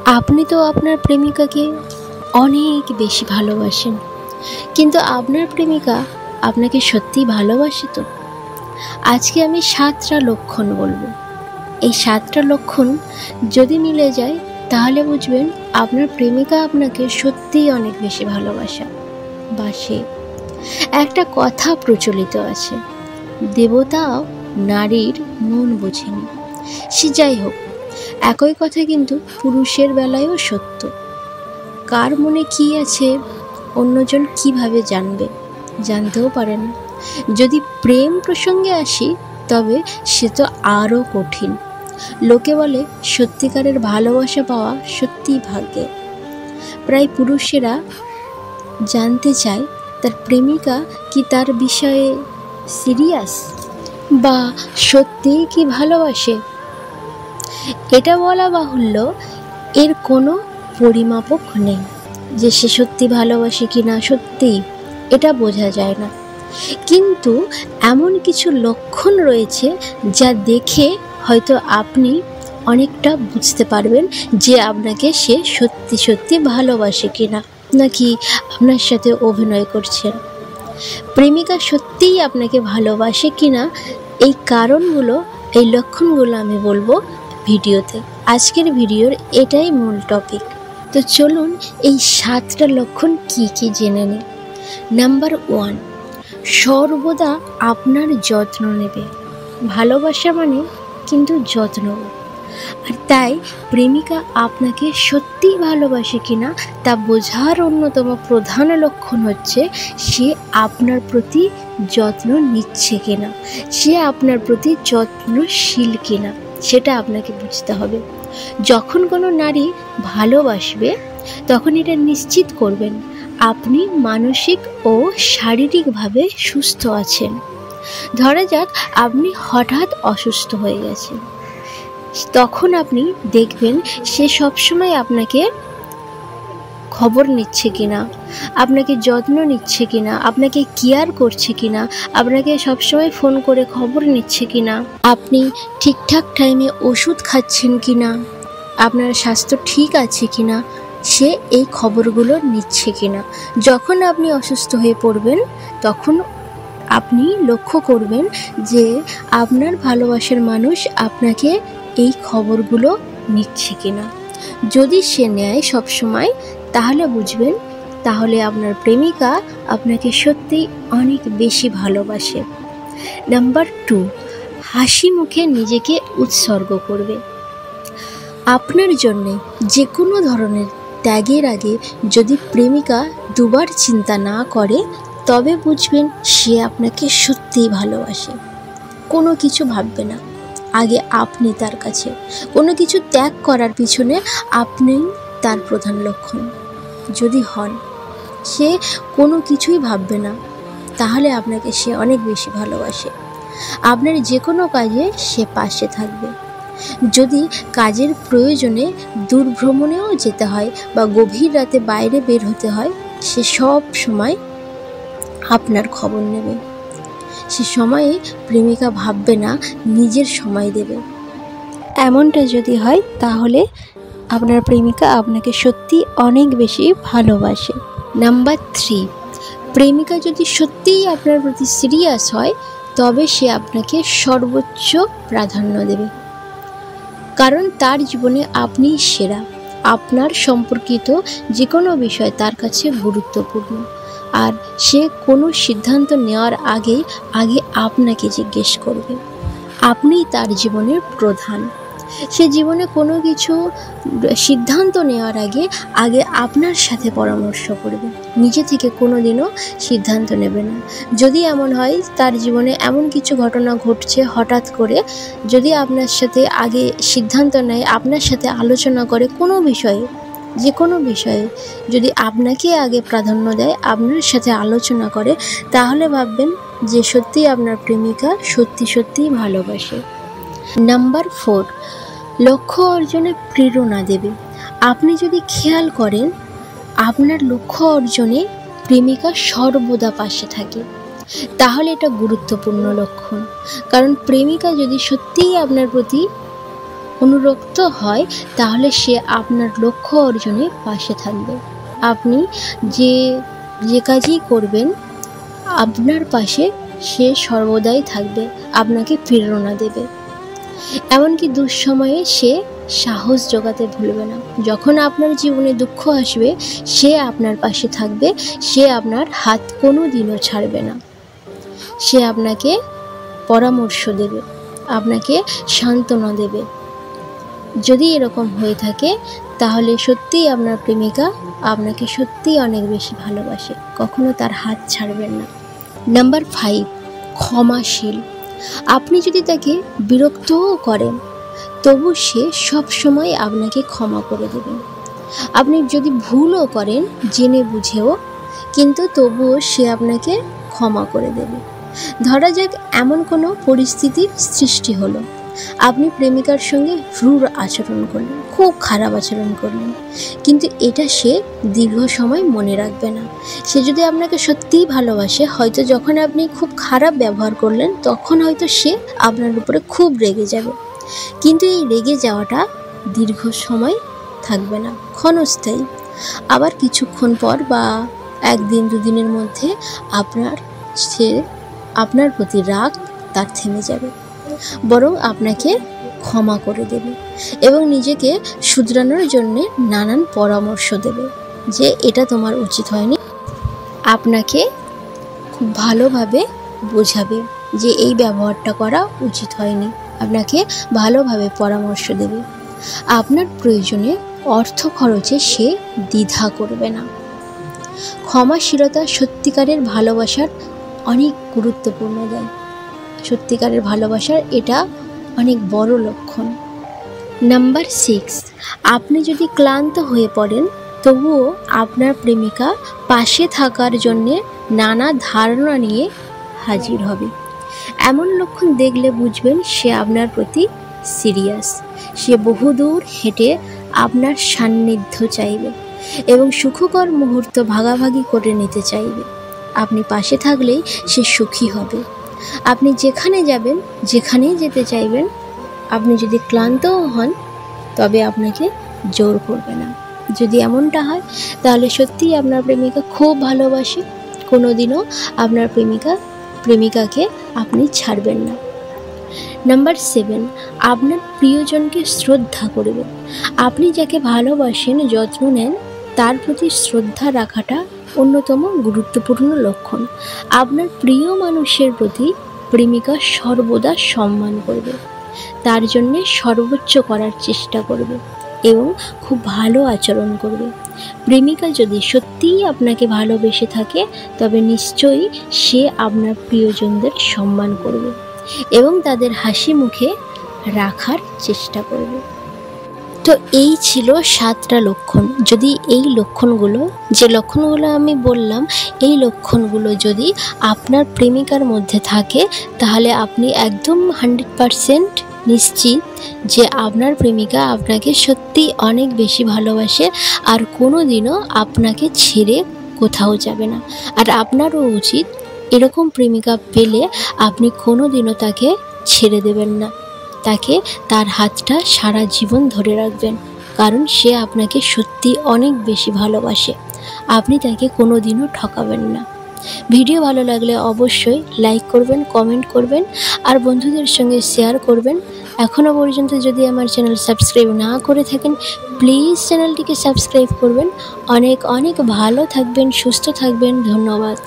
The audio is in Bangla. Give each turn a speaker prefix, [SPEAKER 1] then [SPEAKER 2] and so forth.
[SPEAKER 1] আপনি তো আপনার প্রেমিকাকে অনেক বেশি ভালোবাসেন, কিন্তু আপনার প্রেমিকা আপনাকে সত্যিই ভালোবাসে তো? আজকে আমি 7টা লক্ষণ বলবো। এই 7টা লক্ষণ যদি মিলে যায় তাহলে বুঝবেন আপনার প্রেমিকা আপনাকে সত্যিই অনেক বেশি ভালোবাসে। একটা কথা প্রচলিত আছে, দেবতাও নারীর মন বোঝেনি। সে যাই হোক, একই কথা কিন্তু পুরুষের বেলায়ও সত্য। কার মনে কি আছে অন্যজন কিভাবে জানবে? জানতেও পারে না। যদি প্রেম প্রসঙ্গে আসি তবে সে তো আরও কঠিন। লোকে বলে সত্যিকারের ভালোবাসা পাওয়া সত্যিই ভাগ্যে। প্রায় পুরুষেরা জানতে চায় তার প্রেমিকা কি তার বিষয়ে সিরিয়াস বা সত্যিই কি ভালোবাসে। এটা বলা বাহুল্য, এর কোনো পরিমাপক নেই যে সে সত্যি ভালোবাসে কি না। সত্যিই এটা বোঝা যায় না, কিন্তু এমন কিছু লক্ষণ রয়েছে যা দেখে হয়তো আপনি অনেকটা বুঝতে পারবেন যে আপনাকে সে সত্যি সত্যি ভালোবাসে কিনা, নাকি আপনার সাথে অভিনয় করছেন। প্রেমিকা সত্যিই আপনাকে ভালোবাসে কিনা, এই কারণগুলো, এই লক্ষণগুলো আমি বলবো ভিডিওতে। আজকের ভিডিওর এটাই মূল টপিক। তো চলুন এই 7টা লক্ষণ কি কি জেনে নিই। নাম্বার 1, সর্বদা আপনার যত্ন নেবে। ভালোবাসা মানে কিন্তু যত্ন। আর তাই প্রেমিকা আপনাকে সত্যিই ভালোবাসে কিনা তা বোঝার অন্যতম প্রধান লক্ষণ হচ্ছে সে আপনার প্রতি যত্ন নিচ্ছে কিনা, সে আপনার প্রতি যত্নশীল কিনা, সেটা আপনাকে বুঝতে হবে। যখন কোনো নারী ভালোবাসবে তখন এটা নিশ্চিত করবেন আপনি মানসিক ও শারীরিকভাবে সুস্থ আছেন। ধরা যাক আপনি হঠাৎ অসুস্থ হয়ে গেছেন, তখন আপনি দেখবেন সে সবসময় আপনাকে খবর নিচ্ছে কিনা, আপনাকে যত্ন নিচ্ছে কিনা, আপনাকে কেয়ার করছে কিনা, আপনাকে সবসময় ফোন করে খবর নিচ্ছে কিনা, আপনি ঠিকঠাক টাইমে ওষুধ খাচ্ছেন কিনা, আপনার স্বাস্থ্য ঠিক আছে কিনা, সে এই খবরগুলো নিচ্ছে কিনা। যখন আপনি অসুস্থ হয়ে পড়বেন তখন আপনি লক্ষ্য করবেন যে আপনার ভালোবাসার মানুষ আপনাকে এই খবরগুলো নিচ্ছে কিনা। যদি সে নেয় সবসময়, তাহলে বুঝবেন তাহলে আপনার প্রেমিকা আপনাকে সত্যি অনেক বেশি ভালোবাসে। নাম্বার 2, হাসি মুখে নিজেকে উৎসর্গ করবে। আপনার জন্যে যে কোনো ধরনের ত্যাগের আগে যদি প্রেমিকা দুবার চিন্তা না করে তবে বুঝবেন সে আপনাকে সত্যিই ভালোবাসে। কোনো কিছু ভাববে না, আগে আপনি তার কাছে। কোনো কিছু ত্যাগ করার পিছনে আপনি তার প্রধান লক্ষণ যদি হন, সে কোনো কিছুই ভাববে না, তাহলে আপনাকে সে অনেক বেশি ভালোবাসে। আপনার যে কোনো কাজে সে পাশে থাকবে। যদি কাজের প্রয়োজনে দূর ভ্রমণেও যেতে হয় বা গভীর রাতে বাইরে বের হতে হয়, সে সব সময় আপনার খবর নেবে। সে সময়ে প্রেমিকা ভাববে না, নিজের সময় দেবে। এমনটা যদি হয় তাহলে আপনার প্রেমিকা আপনাকে সত্যি অনেক বেশি ভালোবাসে। নাম্বার 3, প্রেমিকা যদি সত্যিই আপনার প্রতি সিরিয়াস হয় তবে সে আপনাকে সর্বোচ্চ প্রাধান্য দেবে, কারণ তার জীবনে আপনিই সেরা। আপনার সম্পর্কিত যে কোনো বিষয় তার কাছে গুরুত্বপূর্ণ, আর সে কোনো সিদ্ধান্ত নেওয়ার আগে আপনাকে জিজ্ঞেস করবে। আপনিই তার জীবনের প্রধান। সে জীবনে কোনো কিছু সিদ্ধান্ত নেওয়ার আগে আপনার সাথে পরামর্শ করবে, নিজে থেকে কোনো দিনও সিদ্ধান্ত নেবে না। যদি এমন হয় তার জীবনে এমন কিছু ঘটনা ঘটছে হঠাৎ করে, যদি আপনার সাথে আগে সিদ্ধান্ত নেয়, আপনার সাথে আলোচনা করে কোনো বিষয়ে, যে কোনো বিষয়ে যদি আপনাকে আগে প্রাধান্য দেয়, আপনার সাথে আলোচনা করে, তাহলে ভাববেন যে সত্যিই আপনার প্রেমিকা সত্যি সত্যিই ভালোবাসে। নাম্বার 4, লক্ষ্য অর্জনে প্রেরণা দেবে। আপনি যদি খেয়াল করেন আপনার লক্ষ্য অর্জনে প্রেমিকা সর্বদা পাশে থাকে, তাহলে এটা গুরুত্বপূর্ণ লক্ষণ। কারণ প্রেমিকা যদি সত্যিই আপনার প্রতি অনুরক্ত হয় তাহলে সে আপনার লক্ষ্য অর্জনে পাশে থাকবে। আপনি যে কাজই করবেন আপনার পাশে সে সর্বদাই থাকবে, আপনাকে প্রেরণা দেবে। এমনকি দুঃসময়ে সে সাহস জোগাতে ভুলবে না। যখন আপনার জীবনে দুঃখ আসবে সে আপনার পাশে থাকবে, সে আপনার হাত কোনো দিনও ছাড়বে না। সে আপনাকে পরামর্শ দেবে, আপনাকে সান্ত্বনা দেবে। যদি এরকম হয়ে থাকে তাহলে সত্যিই আপনার প্রেমিকা আপনাকে সত্যিই অনেক বেশি ভালোবাসে, কখনো তার হাত ছাড়বেন না। নাম্বার 5, ক্ষমাশীল। আপনি যদি তাকে বিরক্তও করেন তবু সে সব সময় আপনাকে ক্ষমা করে দেবেন। আপনি যদি ভুলও করেন জেনে বুঝেও, কিন্তু তবুও সে আপনাকে ক্ষমা করে দেবে। ধরা যাক এমন কোনো পরিস্থিতির সৃষ্টি হলো, আপনি প্রেমিকার সঙ্গে রূঢ় আচরণ করলেন, খুব খারাপ আচরণ করলেন, কিন্তু এটা সে দীর্ঘ সময় মনে রাখবে না। সে যদি আপনাকে সত্যিই ভালোবাসে, হয়তো যখন আপনি খুব খারাপ ব্যবহার করলেন তখন হয়তো সে আপনার উপরে খুব রেগে যাবে, কিন্তু এই রেগে যাওয়াটা দীর্ঘ সময় থাকবে না, ক্ষণস্থায়ী। আবার কিছুক্ষণ পর বা 1 দিন 2 দিনের মধ্যে আপনার প্রতি রাগ তার থেমে যাবে, বরং আপনাকে ক্ষমা করে দেবে এবং নিজেকে শুধরানোর জন্য নানান পরামর্শ দেবে যে এটা তোমার উচিত হয়নি। আপনাকে খুব ভালোভাবে বোঝাবে যে এই ব্যবহারটা করা উচিত হয়নি, আপনাকে ভালোভাবে পরামর্শ দেবে। আপনার প্রয়োজনে অর্থ খরচে সে দ্বিধা করবে না। ক্ষমাশীলতা সত্যিকারের ভালোবাসার অনেক গুরুত্বপূর্ণ দেয়। সত্যিকারের ভালোবাসার এটা অনেক বড় লক্ষণ। নাম্বার 6, আপনি যদি ক্লান্ত হয়ে পড়েন তবুও আপনার প্রেমিকা পাশে থাকার জন্যে নানা ধারণা নিয়ে হাজির হবে। এমন লক্ষণ দেখলে বুঝবেন সে আপনার প্রতি সিরিয়াস। সে বহুদূর হেঁটে আপনার সান্নিধ্য চাইবে এবং সুখকর মুহূর্ত ভাগাভাগি করে নিতে চাইবে। আপনি পাশে থাকলেই সে সুখী হবে। আপনি যেখানে যাবেন, যেখানেই যেতে চাইবেন, আপনি যদি ক্লান্তও হন তবে আপনাকে জোর করবে না। যদি এমনটা হয় তাহলে সত্যিই আপনার প্রেমিকা খুব ভালোবাসে, কোনোদিনও আপনার প্রেমিকাকে আপনি ছাড়বেন না। নাম্বার 7, আপনার প্রিয়জনকে শ্রদ্ধা করবেন। আপনি যাকে ভালোবাসেন, যত্ন নেন, তার প্রতি শ্রদ্ধা রাখাটা অন্যতম গুরুত্বপূর্ণ লক্ষণ। আপনার প্রিয় মানুষের প্রতি প্রেমিকা সর্বদা সম্মান করবে, তার জন্যে সর্বোচ্চ করার চেষ্টা করবে এবং খুব ভালো আচরণ করবে। প্রেমিকা যদি সত্যিই আপনাকে ভালোবেসে থাকে তবে নিশ্চয়ই সে আপনার প্রিয়জনদের সম্মান করবে এবং তাদের হাসি মুখে রাখার চেষ্টা করবে। তো এই ছিল 7টা লক্ষণ। যদি এই লক্ষণগুলো, যে লক্ষণগুলো আমি বললাম, এই লক্ষণগুলো যদি আপনার প্রেমিকার মধ্যে থাকে তাহলে আপনি একদম 100% নিশ্চিত যে আপনার প্রেমিকা আপনাকে সত্যি অনেক বেশি ভালোবাসে আর কোনো দিনও আপনাকে ছেড়ে কোথাও যাবে না। আর আপনারও উচিত এরকম প্রেমিকা পেলে আপনি কোনো দিনও তাকে ছেড়ে দেবেন না, তাকে তার হাতটা সারা জীবন ধরে রাখবেন, কারণ সে আপনাকে সত্যি অনেক বেশি ভালোবাসে। আপনি তাকে কোনো দিনও ঠকাবেন না। ভিডিও ভালো লাগলে অবশ্যই লাইক করবেন, কমেন্ট করবেন আর বন্ধুদের সঙ্গে শেয়ার করবেন। এখনও পর্যন্ত যদি আমার চ্যানেল সাবস্ক্রাইব না করে থাকেন প্লিজ চ্যানেলটিকে সাবস্ক্রাইব করবেন। অনেক অনেক ভালো থাকবেন, সুস্থ থাকবেন। ধন্যবাদ।